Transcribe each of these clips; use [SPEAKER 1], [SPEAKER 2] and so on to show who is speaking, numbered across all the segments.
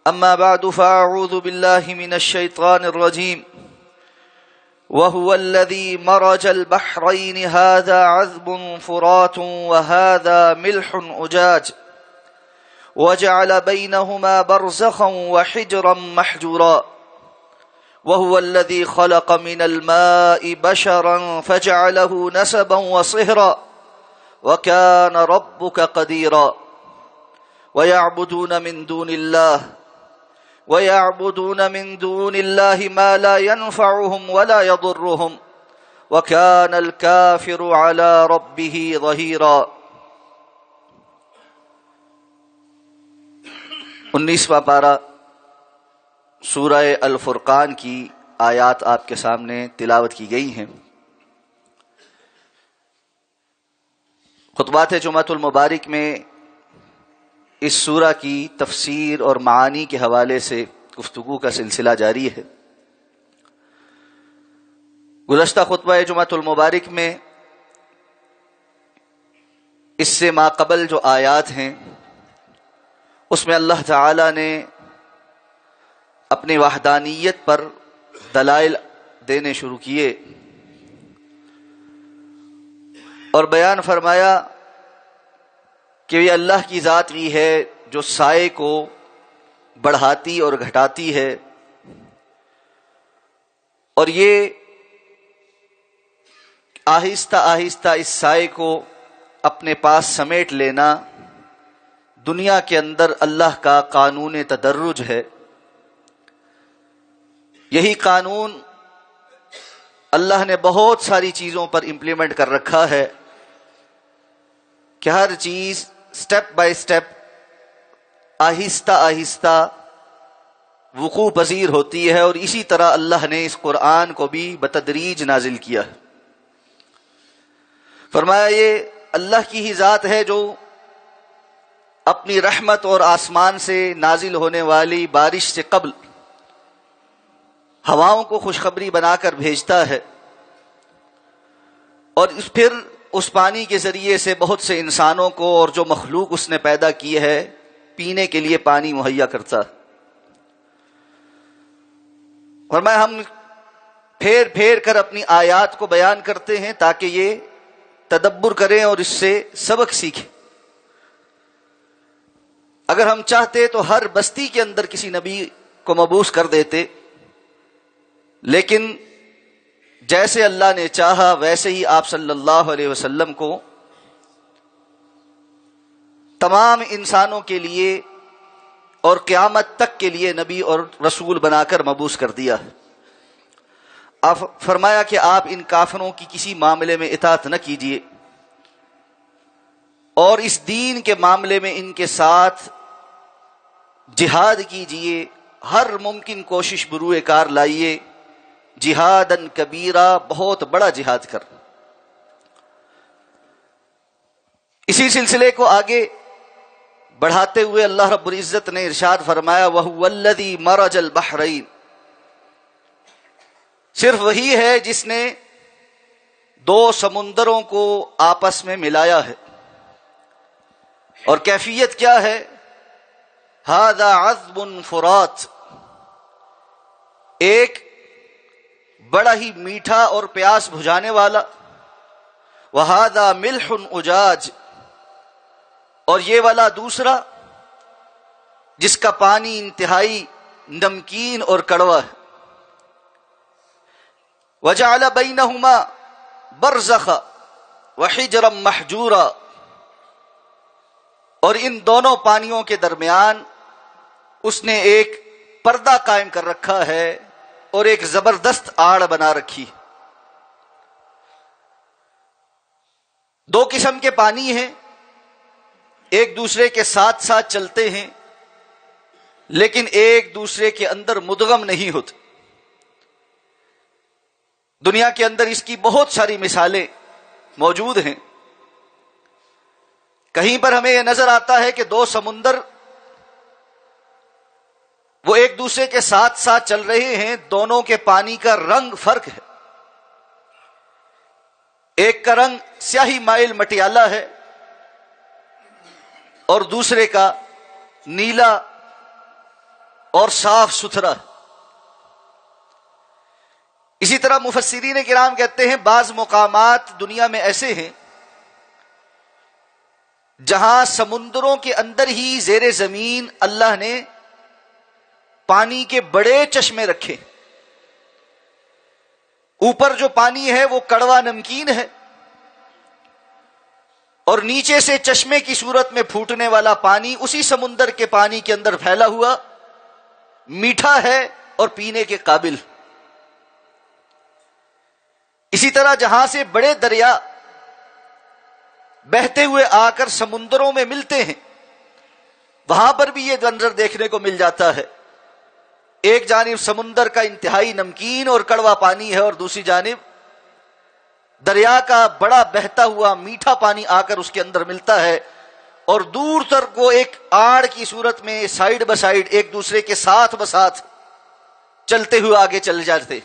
[SPEAKER 1] أما بعد فأعوذ بالله من الشيطان الرجيم وهو الذي مرج البحرين هذا عذب فرات وهذا ملح أجاج وجعل بينهما برزخا وحجرا محجورا وهو الذي خلق من الماء بشرا فجعله نسبا وصهرا وكان ربك قديرا ويعبدون من دون الله ما لا ينفعهم ولا يضرهم وكان الكافر على ربه ظهيرا۔ 19واں پارہ سورہ الفرقان کی آیات آپ کے سامنے تلاوت کی گئی ہیں۔ خطبات جمعۃ المبارک میں اس سورہ کی تفسیر اور معانی کے حوالے سے گفتگو کا سلسلہ جاری ہے۔ گزشتہ خطبہ جمعۃ المبارک میں اس سے ما قبل جو آیات ہیں اس میں اللہ تعالی نے اپنی وحدانیت پر دلائل دینے شروع کیے اور بیان فرمایا کہ یہ اللہ کی ذات ہی ہے جو سائے کو بڑھاتی اور گھٹاتی ہے، اور یہ آہستہ آہستہ اس سائے کو اپنے پاس سمیٹ لینا دنیا کے اندر اللہ کا قانون تدرج ہے۔ یہی قانون اللہ نے بہت ساری چیزوں پر امپلیمنٹ کر رکھا ہے کہ ہر چیز سٹیپ بائی سٹیپ آہستہ آہستہ وقوع پذیر ہوتی ہے، اور اسی طرح اللہ نے اس قرآن کو بھی بتدریج نازل کیا ہے۔ فرمایا یہ اللہ کی ہی ذات ہے جو اپنی رحمت اور آسمان سے نازل ہونے والی بارش سے قبل ہواؤں کو خوشخبری بنا کر بھیجتا ہے، اور پھر اس پانی کے ذریعے سے بہت سے انسانوں کو اور جو مخلوق اس نے پیدا کی ہے پینے کے لیے پانی مہیا کرتا۔ فرمایا ہم پھیر پھیر کر اپنی آیات کو بیان کرتے ہیں تاکہ یہ تدبر کریں اور اس سے سبق سیکھیں۔ اگر ہم چاہتے تو ہر بستی کے اندر کسی نبی کو مبعوث کر دیتے، لیکن جیسے اللہ نے چاہا ویسے ہی آپ صلی اللہ علیہ وسلم کو تمام انسانوں کے لیے اور قیامت تک کے لیے نبی اور رسول بنا کر مبعوث کر دیا۔ آپ فرمایا کہ آپ ان کافروں کی کسی معاملے میں اطاعت نہ کیجیے، اور اس دین کے معاملے میں ان کے ساتھ جہاد کیجیے، ہر ممکن کوشش بروئے کار لائیے، جہادن کبیرہ، بہت بڑا جہاد کر۔ اسی سلسلے کو آگے بڑھاتے ہوئے اللہ رب العزت نے ارشاد فرمایا وَهُوَ الَّذِي مَرَجَ الْبَحْرَيْنِ، صرف وہی ہے جس نے دو سمندروں کو آپس میں ملایا ہے، اور کیفیت کیا ہے؟ هَذَا عَذْبٌ فُرَاتٌ، ایک بڑا ہی میٹھا اور پیاس بجھانے والا، وَهَذَا مِلْحٌ أُجَاجٌ، اور یہ والا دوسرا جس کا پانی انتہائی نمکین اور کڑوا ہے۔ وَجَعَلَ بَيْنَهُمَا بَرْزَخًا وَحِجْرًا مَحْجُورًا، اور ان دونوں پانیوں کے درمیان اس نے ایک پردہ قائم کر رکھا ہے اور ایک زبردست آڑ بنا رکھی۔ دو قسم کے پانی ہیں، ایک دوسرے کے ساتھ ساتھ چلتے ہیں لیکن ایک دوسرے کے اندر مدغم نہیں ہوتے۔ دنیا کے اندر اس کی بہت ساری مثالیں موجود ہیں۔ کہیں پر ہمیں یہ نظر آتا ہے کہ دو سمندر وہ ایک دوسرے کے ساتھ ساتھ چل رہے ہیں، دونوں کے پانی کا رنگ فرق ہے۔ ایک کا رنگ سیاہی مائل مٹیالہ ہے اور دوسرے کا نیلا اور صاف ستھرا. اسی طرح مفسرین کرام کہتے ہیں بعض مقامات دنیا میں ایسے ہیں جہاں سمندروں کے اندر ہی زیر زمین اللہ نے پانی کے بڑے چشمے رکھے. اوپر جو پانی ہے وہ کڑوا نمکین ہے اور نیچے سے چشمے کی صورت میں پھوٹنے والا پانی اسی سمندر کے پانی کے اندر پھیلا ہوا میٹھا ہے اور پینے کے قابل. اسی طرح جہاں سے بڑے دریا بہتے ہوئے آ کر سمندروں میں ملتے ہیں وہاں پر بھی یہ منظر دیکھنے کو مل جاتا ہے. ایک جانب سمندر کا انتہائی نمکین اور کڑوا پانی ہے اور دوسری جانب دریا کا بڑا بہتا ہوا میٹھا پانی آ کر اس کے اندر ملتا ہے اور دور تک وہ ایک آڑ کی صورت میں سائیڈ بائی سائیڈ ایک دوسرے کے ساتھ بساتھ چلتے ہوئے آگے چل جاتے.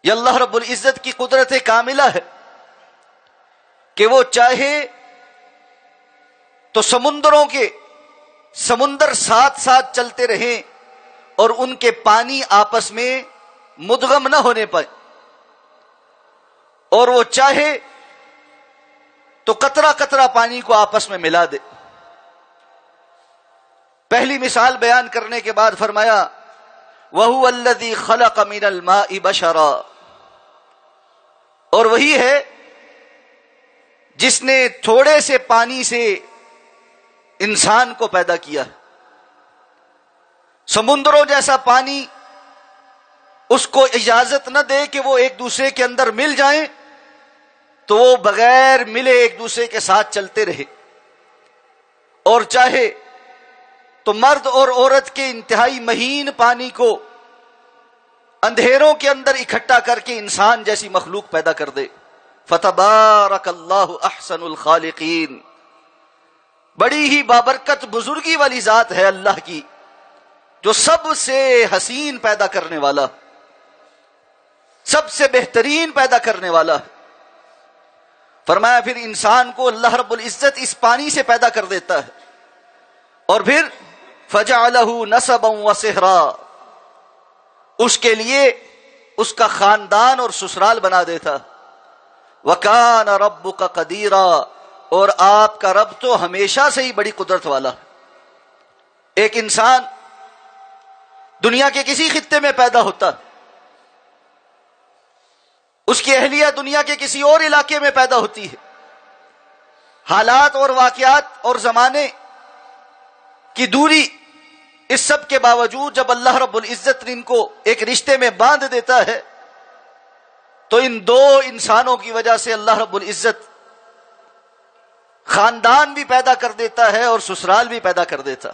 [SPEAKER 1] یہ اللہ رب العزت کی قدرت کاملہ ہے کہ وہ چاہے تو سمندر ساتھ ساتھ چلتے رہیں اور ان کے پانی آپس میں مدغم نہ ہونے پائے، اور وہ چاہے تو قطرہ قطرہ پانی کو آپس میں ملا دے. پہلی مثال بیان کرنے کے بعد فرمایا وَهُوَ الَّذِي خَلَقَ مِنَ الْمَاءِ بَشَرًا، اور وہی ہے جس نے تھوڑے سے پانی سے انسان کو پیدا کیا. سمندروں جیسا پانی اس کو اجازت نہ دے کہ وہ ایک دوسرے کے اندر مل جائیں تو وہ بغیر ملے ایک دوسرے کے ساتھ چلتے رہے، اور چاہے تو مرد اور عورت کے انتہائی مہین پانی کو اندھیروں کے اندر اکٹھا کر کے انسان جیسی مخلوق پیدا کر دے. فتبارک اللہ احسن الخالقین، بڑی ہی بابرکت بزرگی والی ذات ہے اللہ کی جو سب سے حسین پیدا کرنے والا، سب سے بہترین پیدا کرنے والا. فرمایا پھر انسان کو اللہ رب العزت اس پانی سے پیدا کر دیتا ہے اور پھر فَجَعَلَهُ نَسَبًا وَسِحْرًا، اس کے لیے اس کا خاندان اور سسرال بنا دیتا. وَكَانَ رَبُّكَ قَدِيرًا، اور آپ کا رب تو ہمیشہ سے ہی بڑی قدرت والا. ایک انسان دنیا کے کسی خطے میں پیدا ہوتا، اس کی اہلیہ دنیا کے کسی اور علاقے میں پیدا ہوتی ہے، حالات اور واقعات اور زمانے کی دوری، اس سب کے باوجود جب اللہ رب العزت نے ان کو ایک رشتے میں باندھ دیتا ہے تو ان دو انسانوں کی وجہ سے اللہ رب العزت خاندان بھی پیدا کر دیتا ہے اور سسرال بھی پیدا کر دیتا،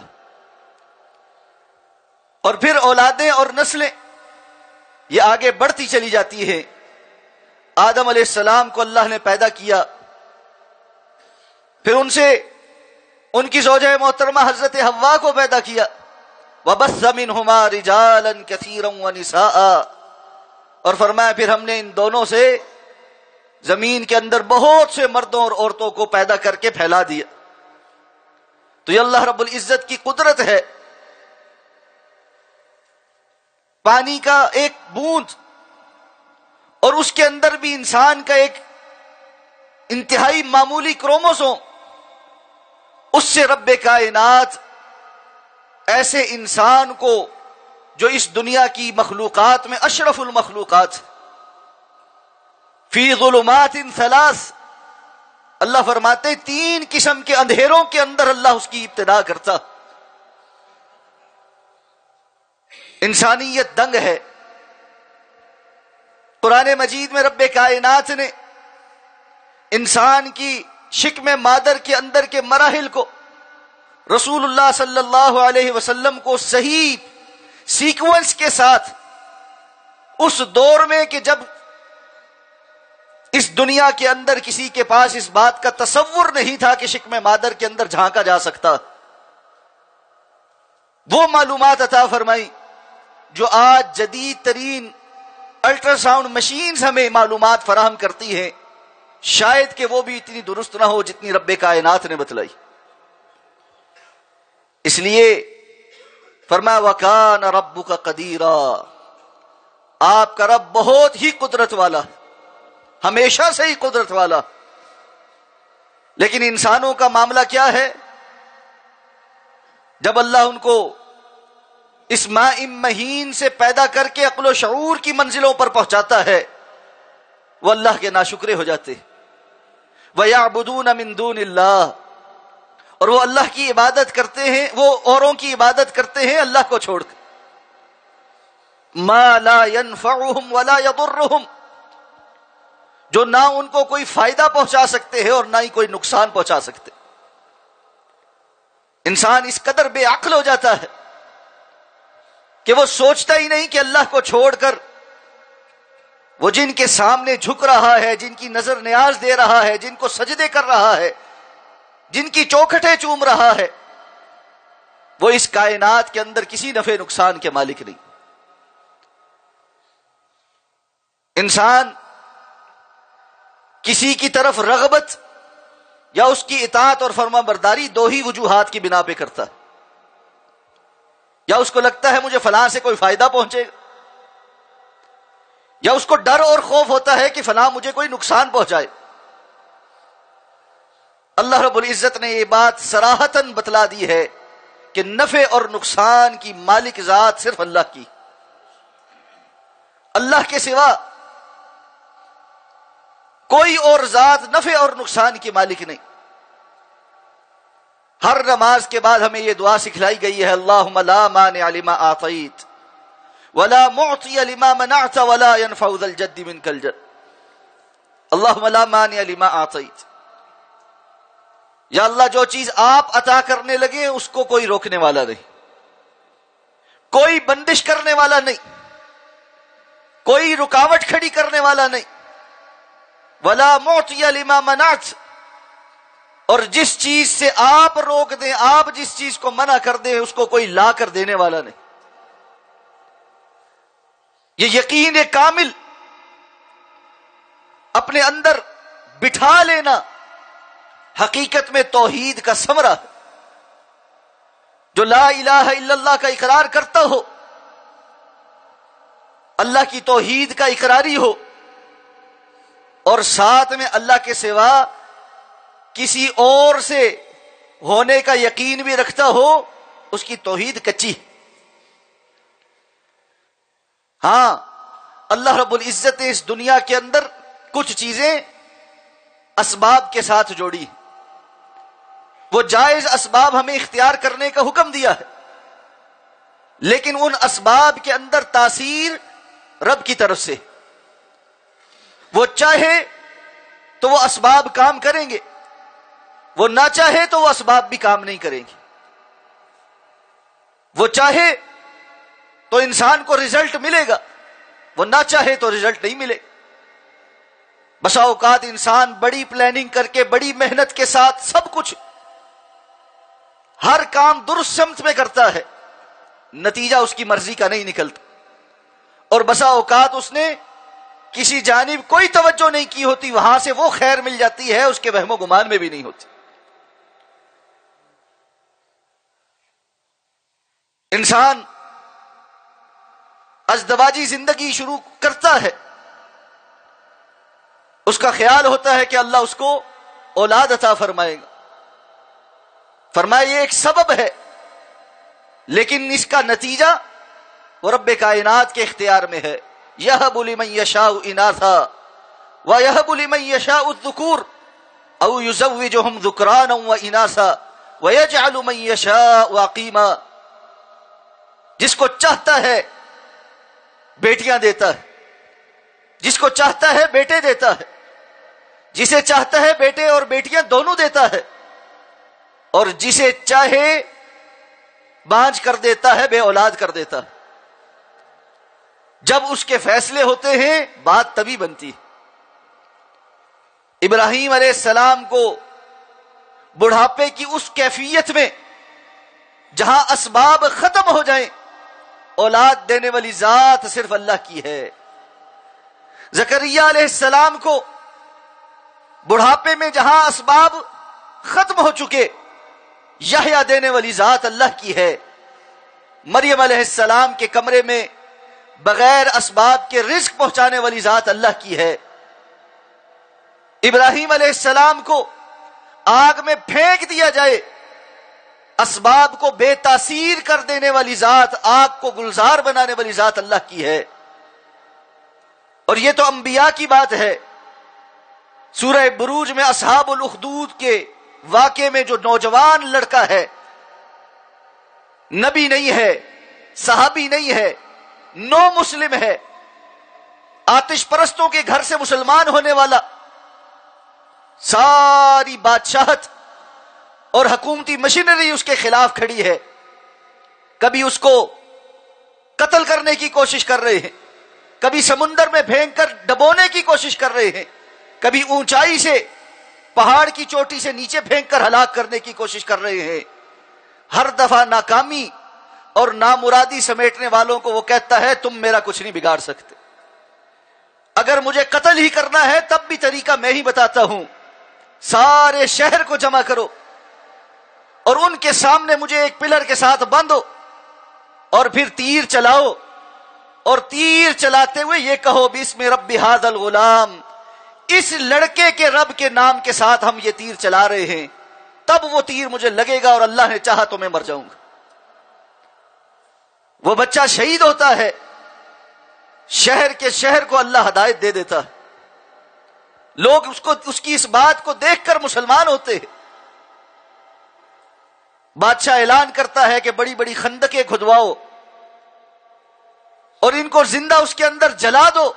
[SPEAKER 1] اور پھر اولادیں اور نسلیں یہ آگے بڑھتی چلی جاتی ہیں. آدم علیہ السلام کو اللہ نے پیدا کیا، پھر ان سے ان کی زوجہ محترمہ حضرت حوا کو پیدا کیا. وَبَثَّ مِنْهُمَا رِجَالًا كَثِيرًا وَنِسَاءً، اور فرمایا پھر ہم نے ان دونوں سے زمین کے اندر بہت سے مردوں اور عورتوں کو پیدا کر کے پھیلا دیا. تو یہ اللہ رب العزت کی قدرت ہے. پانی کا ایک بوند اور اس کے اندر بھی انسان کا ایک انتہائی معمولی کروموسوم، اس سے رب کائنات ایسے انسان کو جو اس دنیا کی مخلوقات میں اشرف المخلوقات، فی ظلمات ثلاث، اللہ فرماتے 3 قسم کے اندھیروں کے اندر اللہ اس کی ابتدا کرتا. انسانیت دنگ ہے. قرآن مجید میں رب کائنات نے انسان کی شکم مادر کے اندر کے مراحل کو رسول اللہ صلی اللہ علیہ وسلم کو صحیح سیکوینس کے ساتھ اس دور میں کہ جب اس دنیا کے اندر کسی کے پاس اس بات کا تصور نہیں تھا کہ شکم مادر کے اندر جھانکا جا سکتا، وہ معلومات عطا فرمائی جو آج جدید ترین الٹرا ساؤنڈ مشینز ہمیں معلومات فراہم کرتی ہیں. شاید کہ وہ بھی اتنی درست نہ ہو جتنی رب کائنات نے بتلائی. اس لیے فرمایا وَكَانَ رَبُّكَ قَدِيرًا، آپ کا رب بہت ہی قدرت والا، ہمیشہ سے ہی قدرت والا۔ لیکن انسانوں کا معاملہ کیا ہے؟ جب اللہ ان کو اس ماء مہین سے پیدا کر کے عقل و شعور کی منزلوں پر پہنچاتا ہے، وہ اللہ کے ناشکرے ہو جاتے، وَيَعْبُدُونَ مِن دُونِ اللَّهِ، اور وہ اللہ کی عبادت کرتے ہیں، وہ اوروں کی عبادت کرتے ہیں اللہ کو چھوڑ کر، مَا لَا يَنفَعُهُمْ وَلَا يَضُرُّهُمْ، جو نہ ان کو کوئی فائدہ پہنچا سکتے ہیں اور نہ ہی کوئی نقصان پہنچا سکتے۔ انسان اس قدر بے عقل ہو جاتا ہے کہ وہ سوچتا ہی نہیں کہ اللہ کو چھوڑ کر وہ جن کے سامنے جھک رہا ہے، جن کی نظر نیاز دے رہا ہے، جن کو سجدے کر رہا ہے، جن کی چوکھٹیں چوم رہا ہے، وہ اس کائنات کے اندر کسی نفع نقصان کے مالک نہیں۔ انسان کسی کی طرف رغبت یا اس کی اطاعت اور فرما برداری دو ہی وجوہات کی بنا پہ کرتا ہے، یا اس کو لگتا ہے مجھے فلاں سے کوئی فائدہ پہنچے گا، یا اس کو ڈر اور خوف ہوتا ہے کہ فلاں مجھے کوئی نقصان پہنچائے۔ اللہ رب العزت نے یہ بات صراحتاً بتلا دی ہے کہ نفع اور نقصان کی مالک ذات صرف اللہ کی، اللہ کے سوا کوئی اور ذات نفع اور نقصان کی مالک نہیں۔ ہر نماز کے بعد ہمیں یہ دعا سکھلائی گئی ہے، اللہم لا مانع لما اعطیت ولا معطی لما منعت ولا ينفع ذا الجد منک الجد، اللہم لا مانع لما اعطیت، یا اللہ جو چیز آپ عطا کرنے لگے اس کو کوئی روکنے والا نہیں، کوئی بندش کرنے والا نہیں، کوئی رکاوٹ کھڑی کرنے والا نہیں، ولا معطی لما منعت، اور جس چیز سے آپ روک دیں، آپ جس چیز کو منع کر دیں اس کو کوئی لا کر دینے والا نہیں۔ یہ یقین کامل اپنے اندر بٹھا لینا حقیقت میں توحید کا ثمرہ ہے۔ جو لا الہ الا اللہ کا اقرار کرتا ہو، اللہ کی توحید کا اقراری ہو، اور ساتھ میں اللہ کے سوا کسی اور سے ہونے کا یقین بھی رکھتا ہو، اس کی توحید کچی ہے۔ ہاں، اللہ رب العزت نے اس دنیا کے اندر کچھ چیزیں اسباب کے ساتھ جوڑی، وہ جائز اسباب ہمیں اختیار کرنے کا حکم دیا ہے، لیکن ان اسباب کے اندر تاثیر رب کی طرف سے، وہ چاہے تو وہ اسباب کام کریں گے، وہ نہ چاہے تو وہ اسباب بھی کام نہیں کریں گے۔ وہ چاہے تو انسان کو رزلٹ ملے گا، وہ نہ چاہے تو رزلٹ نہیں ملے۔ بسا اوقات انسان بڑی پلاننگ کر کے، بڑی محنت کے ساتھ سب کچھ ہر کام درست سمت میں کرتا ہے، نتیجہ اس کی مرضی کا نہیں نکلتا، اور بسا اوقات اس نے کسی جانب کوئی توجہ نہیں کی ہوتی، وہاں سے وہ خیر مل جاتی ہے اس کے وہم و گمان میں بھی نہیں ہوتی۔ انسان ازدواجی زندگی شروع کرتا ہے، اس کا خیال ہوتا ہے کہ اللہ اس کو اولاد عطا فرمائے گا، فرمایا یہ ایک سبب ہے، لیکن اس کا نتیجہ وہ رب کائنات کے اختیار میں ہے۔ یہب لمن یشاء اناثا ویہب لمن یشاء الذکور او یزوجہم ذکرانا واناثا ویجعل من یشاء عقیما، جس کو چاہتا ہے بیٹیاں دیتا ہے، جس کو چاہتا ہے بیٹے دیتا ہے، جسے چاہتا ہے بیٹے اور بیٹیاں دونوں دیتا ہے، اور جسے چاہے بانجھ کر دیتا ہے، بے اولاد کر دیتا ہے۔ جب اس کے فیصلے ہوتے ہیں بات تبھی بنتی ہے۔ ابراہیم علیہ السلام کو بڑھاپے کی اس کیفیت میں جہاں اسباب ختم ہو جائیں، اولاد دینے والی ذات صرف اللہ کی ہے۔ زکریا علیہ السلام کو بڑھاپے میں جہاں اسباب ختم ہو چکے، یحییٰ دینے والی ذات اللہ کی ہے۔ مریم علیہ السلام کے کمرے میں بغیر اسباب کے رزق پہنچانے والی ذات اللہ کی ہے. ابراہیم علیہ السلام کو آگ میں پھینک دیا جائے، اسباب کو بے تاثیر کر دینے والی ذات، آگ کو گلزار بنانے والی ذات اللہ کی ہے. اور یہ تو انبیاء کی بات ہے. سورہ بروج میں اصحاب الاخدود کے واقعے میں جو نوجوان لڑکا ہے، نبی نہیں ہے، صحابی نہیں ہے، نو مسلم ہے، آتش پرستوں کے گھر سے مسلمان ہونے والا، ساری بادشاہت اور حکومتی مشینری اس کے خلاف کھڑی ہے. کبھی اس کو قتل کرنے کی کوشش کر رہے ہیں، کبھی سمندر میں پھینک کر ڈبونے کی کوشش کر رہے ہیں، کبھی اونچائی سے پہاڑ کی چوٹی سے نیچے پھینک کر ہلاک کرنے کی کوشش کر رہے ہیں. ہر دفعہ ناکامی اور نامرادی سمیٹنے والوں کو وہ کہتا ہے تم میرا کچھ نہیں بگاڑ سکتے. اگر مجھے قتل ہی کرنا ہے تب بھی طریقہ میں ہی بتاتا ہوں. سارے شہر کو جمع کرو اور ان کے سامنے مجھے ایک پلر کے ساتھ باندھو اور پھر تیر چلاؤ، اور تیر چلاتے ہوئے یہ کہو بسم رب ھذا الغلام، اس لڑکے کے رب کے نام کے ساتھ ہم یہ تیر چلا رہے ہیں. تب وہ تیر مجھے لگے گا اور اللہ نے چاہا تو میں مر جاؤں گا. وہ بچہ شہید ہوتا ہے، شہر کے شہر کو اللہ ہدایت دے دیتا ہے. لوگ اس کی اس بات کو دیکھ کر مسلمان ہوتے ہیں. بادشاہ اعلان کرتا ہے کہ بڑی بڑی خندقیں کھدواؤ اور ان کو زندہ اس کے اندر جلا دو.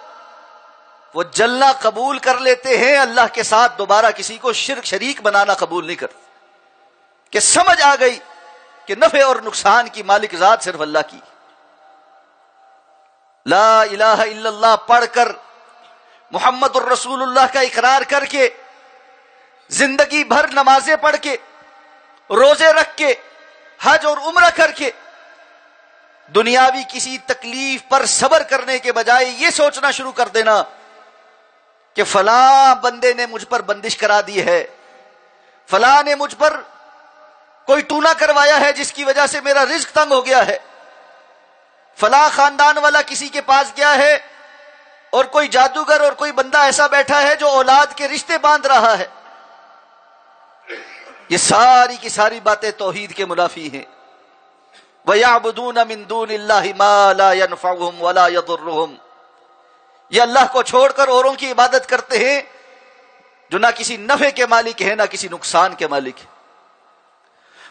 [SPEAKER 1] وہ جلنا قبول کر لیتے ہیں، اللہ کے ساتھ دوبارہ کسی کو شریک بنانا قبول نہیں کرتے، کہ سمجھ آ گئی کہ نفع اور نقصان کی مالک ذات صرف اللہ کی. لا الہ الا اللہ پڑھ کر، محمد الرسول اللہ کا اقرار کر کے، زندگی بھر نمازیں پڑھ کے، روزے رکھ کے، حج اور عمرہ کر کے، دنیاوی کسی تکلیف پر صبر کرنے کے بجائے یہ سوچنا شروع کر دینا کہ فلاں بندے نے مجھ پر بندش کرا دی ہے، فلاں نے مجھ پر کوئی ٹونا کروایا ہے جس کی وجہ سے میرا رزق تنگ ہو گیا ہے، فلاں خاندان والا کسی کے پاس گیا ہے اور کوئی جادوگر اور کوئی بندہ ایسا بیٹھا ہے جو اولاد کے رشتے باندھ رہا ہے. یہ ساری کی ساری باتیں توحید کے منافی ہیں. وَيَعْبُدُونَ مِن دُونِ اللَّهِ مَا لَا يَنْفَعُهُمْ وَلَا يَضُرُّهُمْ، یہ اللہ کو چھوڑ کر اوروں کی عبادت کرتے ہیں جو نہ کسی نفع کے مالک ہیں نہ کسی نقصان کے مالک ہیں.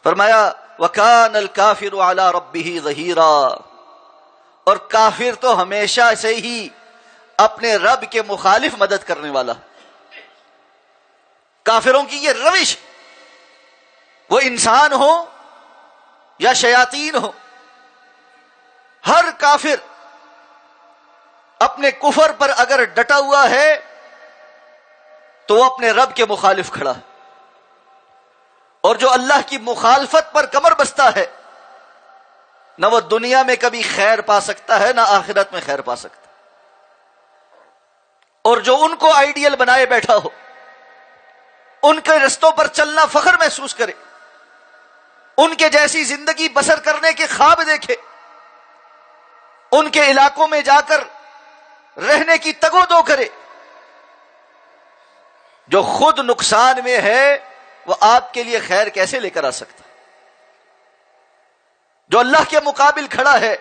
[SPEAKER 1] فرمایا وَكَانَ الْكَافِرُ عَلَى رَبِّهِ ظَهِيرًا، اور کافر تو ہمیشہ سے ہی اپنے رب کے مخالف مدد کرنے والا. کافروں کی یہ روش، وہ انسان ہو یا شیاطین ہو، ہر کافر اپنے کفر پر اگر ڈٹا ہوا ہے تو وہ اپنے رب کے مخالف کھڑا ہے. اور جو اللہ کی مخالفت پر کمر بستہ ہے نہ وہ دنیا میں کبھی خیر پا سکتا ہے نہ آخرت میں خیر پا سکتا. اور جو ان کو آئیڈیل بنائے بیٹھا ہو، ان کے رستوں پر چلنا فخر محسوس کرے، ان کے جیسی زندگی بسر کرنے کے خواب دیکھے، ان کے علاقوں میں جا کر رہنے کی تگو دو کرے، جو خود نقصان میں ہے وہ آپ کے لیے خیر کیسے لے کر آ سکتا؟ جو اللہ کے مقابل کھڑا ہے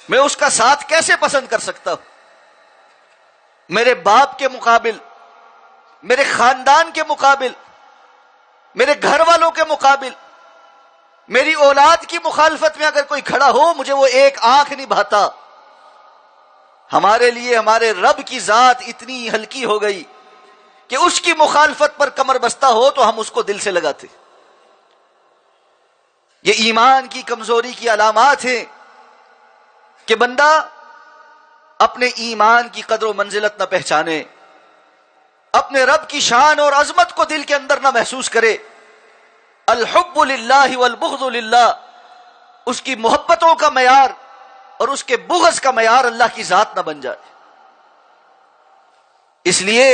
[SPEAKER 1] میں اس کا ساتھ کیسے پسند کر سکتا ہوں؟ میرے باپ کے مقابل، میرے خاندان کے مقابل، میرے گھر والوں کے مقابل، میری اولاد کی مخالفت میں اگر کوئی کھڑا ہو مجھے وہ ایک آنکھ نہیں بھاتا. ہمارے لیے ہمارے رب کی ذات اتنی ہلکی ہو گئی کہ اس کی مخالفت پر کمر بستہ ہو تو ہم اس کو دل سے لگاتے. یہ ایمان کی کمزوری کی علامات ہیں کہ بندہ اپنے ایمان کی قدر و منزلت نہ پہچانے، اپنے رب کی شان اور عظمت کو دل کے اندر نہ محسوس کرے. الحب للہ والبغض للہ، اس کی محبتوں کا معیار اور اس کے بغض کا معیار اللہ کی ذات نہ بن جائے. اس لیے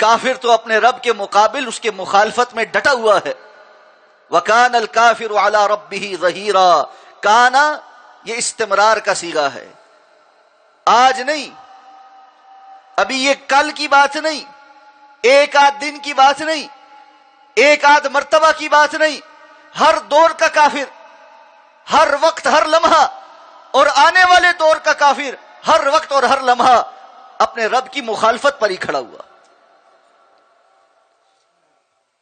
[SPEAKER 1] کافر تو اپنے رب کے مقابل اس کے مخالفت میں ڈٹا ہوا ہے، وَكَانَ الْكَافِرُ عَلَى رَبِّهِ ظَهِيرًا، کانا یہ استمرار کا صیغہ ہے، آج نہیں، ابھی یہ کل کی بات نہیں، ایک آدھ دن کی بات نہیں، ایک آدھ مرتبہ کی بات نہیں، ہر دور کا کافر، ہر وقت ہر لمحہ، اور آنے والے دور کا کافر ہر وقت اور ہر لمحہ اپنے رب کی مخالفت پر ہی کھڑا ہوا۔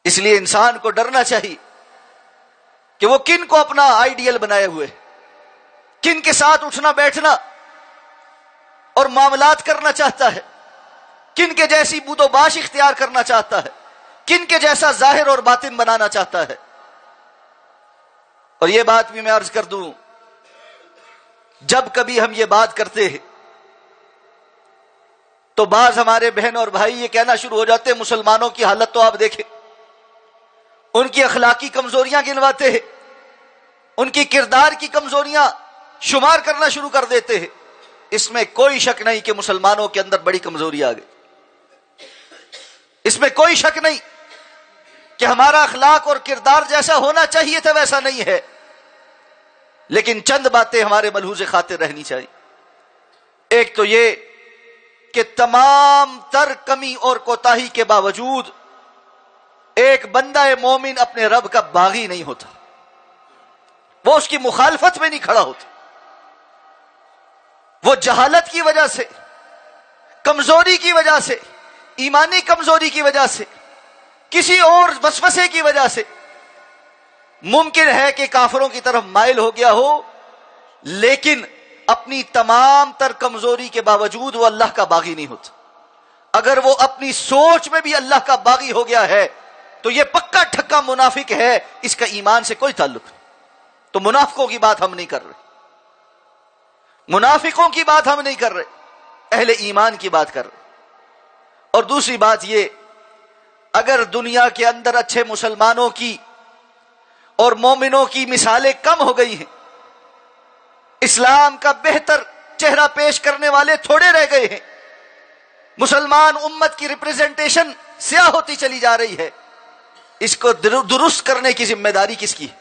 [SPEAKER 1] اس لیے انسان کو ڈرنا چاہیے کہ وہ کن کو اپنا آئیڈیل بنائے ہوئے، کن کے ساتھ اٹھنا بیٹھنا اور معاملات کرنا چاہتا ہے، کن کے جیسی بود و باش اختیار کرنا چاہتا ہے، کن کے جیسا ظاہر اور باطن بنانا چاہتا ہے۔ اور یہ بات بھی میں عرض کر دوں، جب کبھی ہم یہ بات کرتے ہیں تو بعض ہمارے بہن اور بھائی یہ کہنا شروع ہو جاتے ہیں مسلمانوں کی حالت تو آپ دیکھیں، ان کی اخلاقی کمزوریاں گنواتے ہیں، ان کی کردار کی کمزوریاں شمار کرنا شروع کر دیتے ہیں۔ اس میں کوئی شک نہیں کہ مسلمانوں کے اندر بڑی کمزوری آ گئی، اس میں کوئی شک نہیں کہ ہمارا اخلاق اور کردار جیسا ہونا چاہیے تھا ویسا نہیں ہے، لیکن چند باتیں ہمارے ملحوظ خاطر رہنی چاہیے۔ ایک تو یہ کہ تمام تر کمی اور کوتاہی کے باوجود ایک بندہ مومن اپنے رب کا باغی نہیں ہوتا، وہ اس کی مخالفت میں نہیں کھڑا ہوتا، وہ جہالت کی وجہ سے، کمزوری کی وجہ سے، ایمانی کمزوری کی وجہ سے، کسی اور وسوسے کی وجہ سے ممکن ہے کہ کافروں کی طرف مائل ہو گیا ہو، لیکن اپنی تمام تر کمزوری کے باوجود وہ اللہ کا باغی نہیں ہوتا۔ اگر وہ اپنی سوچ میں بھی اللہ کا باغی ہو گیا ہے تو یہ پکا ٹھکا منافق ہے، اس کا ایمان سے کوئی تعلق نہیں۔ تو منافقوں کی بات ہم نہیں کر رہے، منافقوں کی بات ہم نہیں کر رہے، اہل ایمان کی بات کر رہے۔ اور دوسری بات یہ، اگر دنیا کے اندر اچھے مسلمانوں کی اور مومنوں کی مثالیں کم ہو گئی ہیں، اسلام کا بہتر چہرہ پیش کرنے والے تھوڑے رہ گئے ہیں، مسلمان امت کی ریپریزنٹیشن سیاہ ہوتی چلی جا رہی ہے، اس کو درست کرنے کی ذمہ داری کس کی ہے؟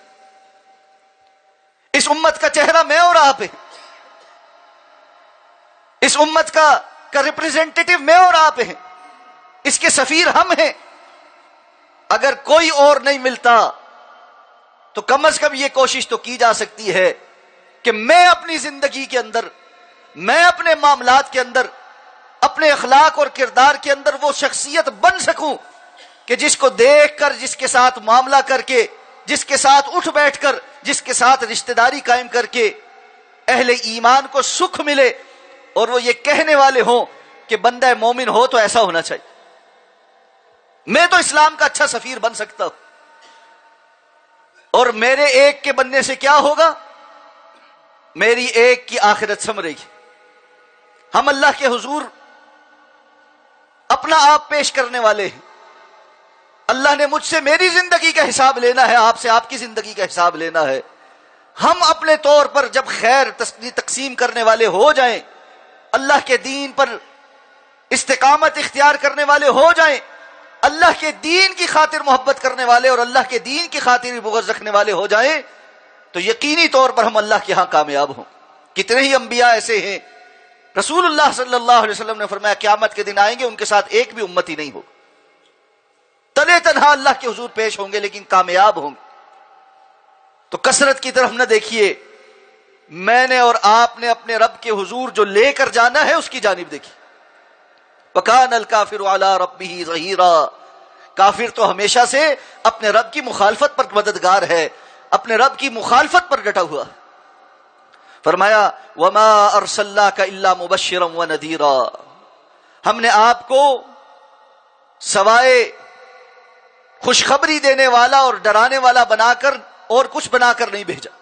[SPEAKER 1] اس امت کا چہرہ میں اور آپ ہے، اس امت کا ریپریزنٹیٹو میں اور آپ ہیں، اس کے سفیر ہم ہیں۔ اگر کوئی اور نہیں ملتا تو کم از کم یہ کوشش تو کی جا سکتی ہے کہ میں اپنی زندگی کے اندر، میں اپنے معاملات کے اندر، اپنے اخلاق اور کردار کے اندر وہ شخصیت بن سکوں کہ جس کو دیکھ کر، جس کے ساتھ معاملہ کر کے، جس کے ساتھ اٹھ بیٹھ کر، جس کے ساتھ رشتہ داری قائم کر کے اہل ایمان کو سکھ ملے اور وہ یہ کہنے والے ہوں کہ بندہ مومن ہو تو ایسا ہونا چاہیے، میں تو اسلام کا اچھا سفیر بن سکتا ہوں۔ اور میرے ایک کے بننے سے کیا ہوگا؟ میری ایک کی آخرت سنورے گی۔ ہم اللہ کے حضور اپنا آپ پیش کرنے والے ہیں، اللہ نے مجھ سے میری زندگی کا حساب لینا ہے، آپ سے آپ کی زندگی کا حساب لینا ہے۔ ہم اپنے طور پر جب خیر تقسیم کرنے والے ہو جائیں، اللہ کے دین پر استقامت اختیار کرنے والے ہو جائیں، اللہ کے دین کی خاطر محبت کرنے والے اور اللہ کے دین کی خاطر بغض رکھنے والے ہو جائیں، تو یقینی طور پر ہم اللہ کے ہاں کامیاب ہوں۔ کتنے ہی انبیاء ایسے ہیں، رسول اللہ صلی اللہ علیہ وسلم نے فرمایا قیامت کے دن آئیں گے، ان کے ساتھ ایک بھی امتی نہیں ہوگا، تلے تنہا اللہ کے حضور پیش ہوں گے لیکن کامیاب ہوں گے۔ تو کثرت کی طرف نہ دیکھیے، میں نے اور آپ نے اپنے رب کے حضور جو لے کر جانا ہے اس کی جانب دیکھیے۔ وَكَانَ الْكَافِرُ عَلَى رَبِّهِ ظَهِيرًا، کافر تو ہمیشہ سے اپنے رب کی مخالفت پر مددگار ہے، اپنے رب کی مخالفت پر ڈٹا ہوا۔ فرمایا وَمَا أَرْسَلْنَاكَ إِلَّا مُبَشِّرًا وَنَذِيرًا، ہم نے آپ کو سوائے خوشخبری دینے والا اور ڈرانے والا بنا کر اور کچھ بنا کر نہیں بھیجا۔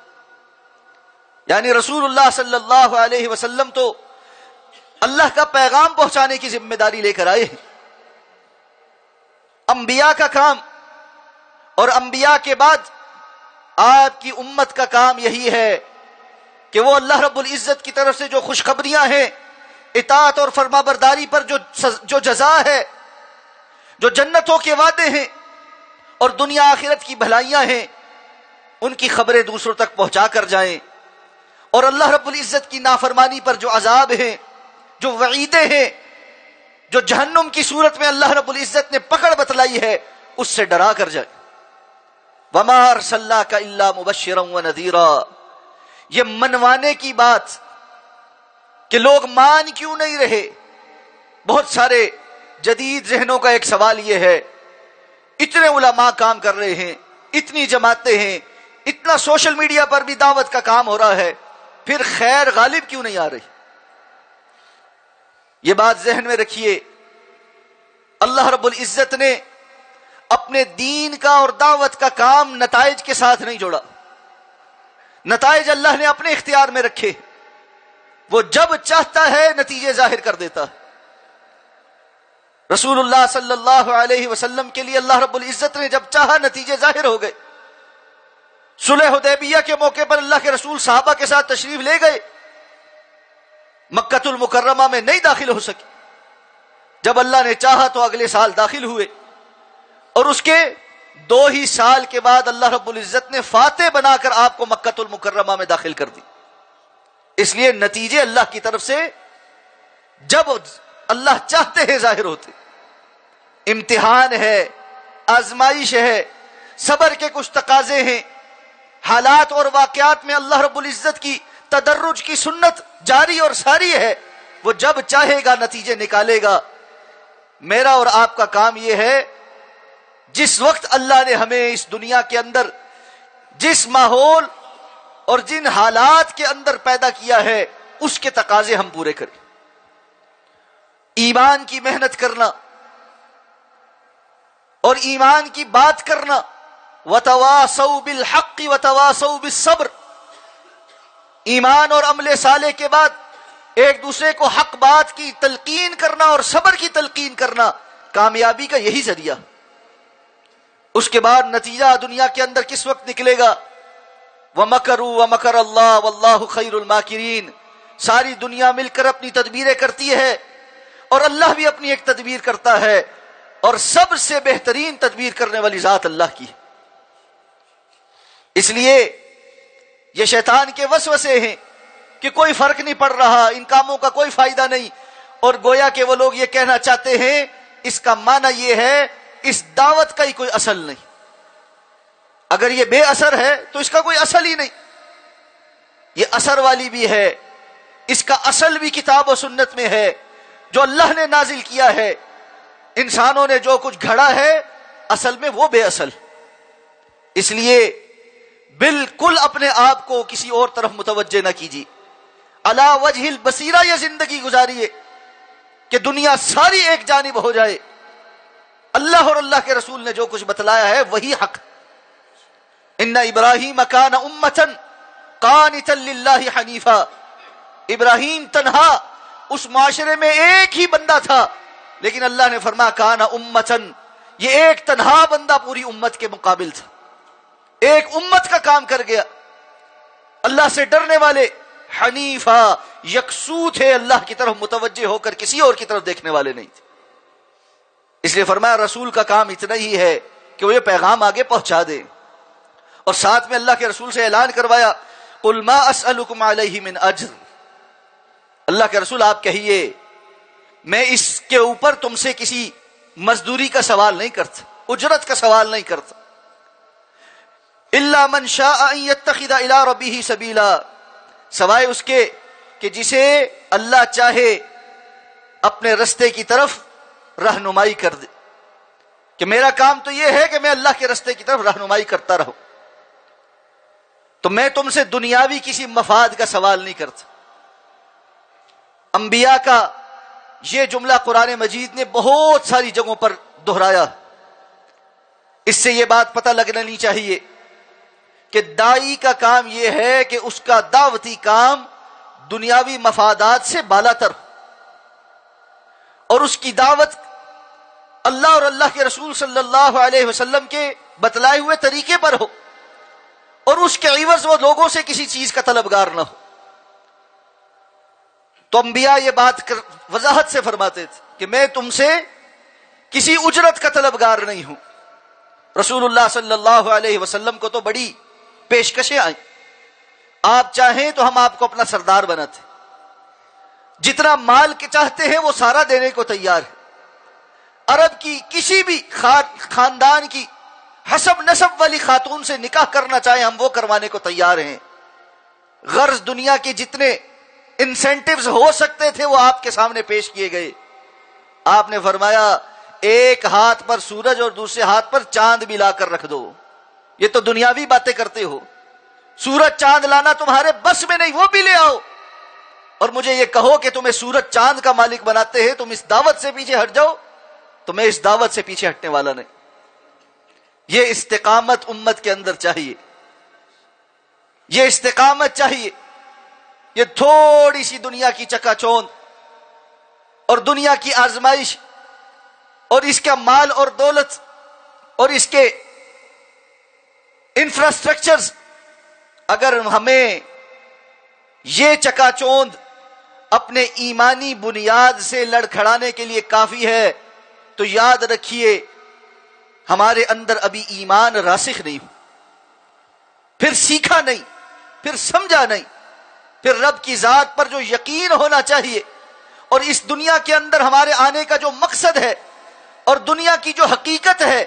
[SPEAKER 1] یعنی رسول اللہ صلی اللہ علیہ وسلم تو اللہ کا پیغام پہنچانے کی ذمہ داری لے کر آئے ہیں۔ انبیاء کا کام اور انبیاء کے بعد آپ کی امت کا کام یہی ہے کہ وہ اللہ رب العزت کی طرف سے جو خوشخبریاں ہیں، اطاعت اور فرما برداری پر جو جزا ہے، جو جنتوں کے وعدے ہیں اور دنیا آخرت کی بھلائیاں ہیں، ان کی خبریں دوسروں تک پہنچا کر جائیں، اور اللہ رب العزت کی نافرمانی پر جو عذاب ہیں، جو وعیدیں ہیں، جو جہنم کی صورت میں اللہ رب العزت نے پکڑ بتلائی ہے، اس سے ڈرا کر جائیں۔ وَمَا أَرْسَلْنَاكَ إِلَّا مُبَشِّرًا وَنَذِيرًا، یہ منوانے کی بات کہ لوگ مان کیوں نہیں رہے۔ بہت سارے جدید ذہنوں کا ایک سوال یہ ہے، اتنے علماء کام کر رہے ہیں، اتنی جماعتیں ہیں، اتنا سوشل میڈیا پر بھی دعوت کا کام ہو رہا ہے، پھر خیر غالب کیوں نہیں آ رہی؟ یہ بات ذہن میں رکھیے، اللہ رب العزت نے اپنے دین کا اور دعوت کا کام نتائج کے ساتھ نہیں جوڑا۔ نتائج اللہ نے اپنے اختیار میں رکھے، وہ جب چاہتا ہے نتیجے ظاہر کر دیتا ہے۔ رسول اللہ صلی اللہ علیہ وسلم کے لیے اللہ رب العزت نے جب چاہا نتیجے ظاہر ہو گئے۔ صلح حدیبیہ کے موقع پر اللہ کے رسول صحابہ کے ساتھ تشریف لے گئے، مکہ المکرمہ میں نہیں داخل ہو سکے۔ جب اللہ نے چاہا تو اگلے سال داخل ہوئے، اور اس کے 2 ہی سال کے بعد اللہ رب العزت نے فاتح بنا کر آپ کو مکہ المکرمہ میں داخل کر دی۔ اس لیے نتیجے اللہ کی طرف سے جب اللہ چاہتے ہیں ظاہر ہوتے۔ امتحان ہے، آزمائش ہے، صبر کے کچھ تقاضے ہیں، حالات اور واقعات میں اللہ رب العزت کی تدرج کی سنت جاری اور ساری ہے، وہ جب چاہے گا نتیجے نکالے گا۔ میرا اور آپ کا کام یہ ہے، جس وقت اللہ نے ہمیں اس دنیا کے اندر جس ماحول اور جن حالات کے اندر پیدا کیا ہے، اس کے تقاضے ہم پورے کریں۔ ایمان کی محنت کرنا اور ایمان کی بات کرنا، وَتَوَاصَوْا بِالْحَقِّ وَتَوَاصَوْا بِالصَّبْرِ، ایمان اور عمل صالح کے بعد ایک دوسرے کو حق بات کی تلقین کرنا اور صبر کی تلقین کرنا کامیابی کا یہی ذریعہ۔ اس کے بعد نتیجہ دنیا کے اندر کس وقت نکلے گا؟ وَمَكَرُوا وَمَكَرَ اللَّهُ وَاللَّهُ خَيْرُ الْمَاكِرِينَ، ساری دنیا مل کر اپنی تدبیریں کرتی ہے، اور اللہ بھی اپنی ایک تدبیر کرتا ہے، اور سب سے بہترین تدبیر کرنے والی ذات اللہ کی۔ اس لیے یہ شیطان کے وسوسے ہیں کہ کوئی فرق نہیں پڑ رہا، ان کاموں کا کوئی فائدہ نہیں، اور گویا کہ وہ لوگ یہ کہنا چاہتے ہیں، اس کا معنی یہ ہے اس دعوت کا ہی کوئی اصل نہیں۔ اگر یہ بے اثر ہے تو اس کا کوئی اصل ہی نہیں۔ یہ اثر والی بھی ہے، اس کا اصل بھی کتاب و سنت میں ہے، جو اللہ نے نازل کیا ہے۔ انسانوں نے جو کچھ گھڑا ہے اصل میں وہ بے اصل۔ اس لیے بالکل اپنے آپ کو کسی اور طرف متوجہ نہ کیجیے، علی وجہ البصیرہ یہ زندگی گزاریے کہ دنیا ساری ایک جانب ہو جائے۔ اللہ اور اللہ کے رسول نے جو کچھ بتلایا ہے وہی حق۔ ان ابراہیم کان امۃ قانتا للہ حنیفا، ابراہیم تنہا اس معاشرے میں ایک ہی بندہ تھا، لیکن اللہ نے فرمایا کان امۃ، یہ ایک تنہا بندہ پوری امت کے مقابل تھا، ایک امت کا کام کر گیا۔ اللہ سے ڈرنے والے، حنیفا، یکسو تھے، اللہ کی طرف متوجہ ہو کر کسی اور کی طرف دیکھنے والے نہیں تھے۔ اس لیے فرمایا رسول کا کام اتنا ہی ہے کہ وہ یہ پیغام آگے پہنچا دے، اور ساتھ میں اللہ کے رسول سے اعلان کروایا قل ما اسألکم علیہ من اجر، اللہ کے رسول آپ کہیے میں اس کے اوپر تم سے کسی مزدوری کا سوال نہیں کرتا، اجرت کا سوال نہیں کرتا، الا من شاء ان يتخذ الى ربه سبیلا، سوائے اس کے کہ جسے اللہ چاہے اپنے رستے کی طرف رہنمائی کر دے، کہ میرا کام تو یہ ہے کہ میں اللہ کے رستے کی طرف رہنمائی کرتا رہوں، تو میں تم سے دنیاوی کسی مفاد کا سوال نہیں کرتا۔ انبیاء کا یہ جملہ قرآن مجید نے بہت ساری جگہوں پر دہرایا۔ اس سے یہ بات پتہ لگنا نہیں چاہیے کہ داعی کا کام یہ ہے کہ اس کا دعوتی کام دنیاوی مفادات سے بالا تر، اور اس کی دعوت اللہ اور اللہ کے رسول صلی اللہ علیہ وسلم کے بتلائے ہوئے طریقے پر ہو، اور اس کے عوض وہ لوگوں سے کسی چیز کا طلبگار نہ ہو۔ تو انبیاء یہ بات وضاحت سے فرماتے تھے کہ میں تم سے کسی اجرت کا طلبگار نہیں ہوں۔ رسول اللہ صلی اللہ علیہ وسلم کو تو بڑی پیشکشیں آئیں، آپ چاہیں تو ہم آپ کو اپنا سردار بناتے، جتنا مال کے چاہتے ہیں وہ سارا دینے کو تیار ہے۔ عرب کی کسی بھی خاندان کی حسب نسب والی خاتون سے نکاح کرنا چاہیں ہم وہ کروانے کو تیار ہیں۔ غرض دنیا کے جتنے انسینٹیوز ہو سکتے تھے وہ آپ کے سامنے پیش کیے گئے۔ آپ نے فرمایا ایک ہاتھ پر سورج اور دوسرے ہاتھ پر چاند بھی لا کر رکھ دو۔ یہ تو دنیاوی باتیں کرتے ہو، سورج چاند لانا تمہارے بس میں نہیں، وہ بھی لے آؤ، اور مجھے یہ کہو کہ تمہیں سورج چاند کا مالک بناتے ہیں، تم اس دعوت سے پیچھے ہٹ جاؤ، تو میں اس دعوت سے پیچھے ہٹنے والا نہیں۔ یہ استقامت امت کے اندر چاہیے، یہ استقامت چاہیے۔ یہ تھوڑی سی دنیا کی چکا چوند اور دنیا کی آزمائش اور اس کا مال اور دولت اور اس کے انفراسٹرکچرز، اگر ہمیں یہ چکا چوند اپنے ایمانی بنیاد سے لڑکھڑانے کے لیے کافی ہے تو یاد رکھیے ہمارے اندر ابھی ایمان راسخ نہیں، پھر سیکھا نہیں، پھر سمجھا نہیں، پھر رب کی ذات پر جو یقین ہونا چاہیے اور اس دنیا کے اندر ہمارے آنے کا جو مقصد ہے اور دنیا کی جو حقیقت ہے،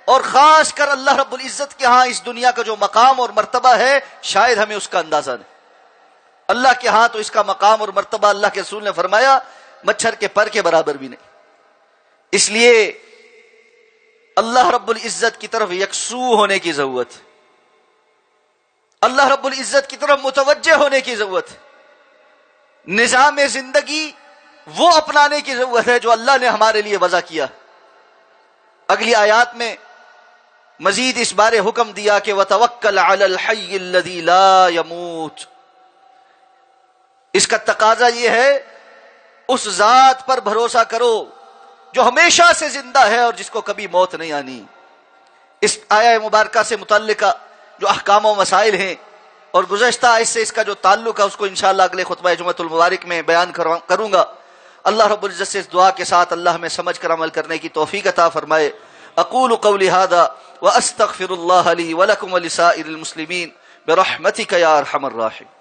[SPEAKER 1] اور خاص کر اللہ رب العزت کے ہاں اس دنیا کا جو مقام اور مرتبہ ہے، شاید ہمیں اس کا اندازہ نہیں۔ اللہ کے ہاں تو اس کا مقام اور مرتبہ اللہ کے رسول نے فرمایا مچھر کے پر کے برابر بھی نہیں۔ اس لیے اللہ رب العزت کی طرف یکسو ہونے کی ضرورت ہے، اللہ رب العزت کی طرف متوجہ ہونے کی ضرورت ہے، نظام زندگی وہ اپنانے کی ضرورت ہے جو اللہ نے ہمارے لیے وضع کیا۔ اگلی آیات میں مزید اس بارے حکم دیا کہ وَتَوَكَّلْ عَلَى الْحَيِّ الَّذِي لَا يَمُوتُ۔ اس کا تقاضا یہ ہے اس ذات پر بھروسہ کرو جو ہمیشہ سے زندہ ہے اور جس کو کبھی موت نہیں آنی۔ اس آیہ مبارکہ سے متعلقہ جو احکام و مسائل ہیں اور گزشتہ آیت سے اس کا جو تعلق ہے اس کو انشاءاللہ اگلے خطبہ جمعۃ المبارک میں بیان کروں گا۔ اللہ رب العزت سے اس دعا کے ساتھ اللہ ہمیں سمجھ کر عمل کرنے کی توفیق عطا فرمائے۔ اقول قولی ھذا واستغفر اللہ لی ولکم ولسائر المسلمین برحمتک یا ارحم الراحمین۔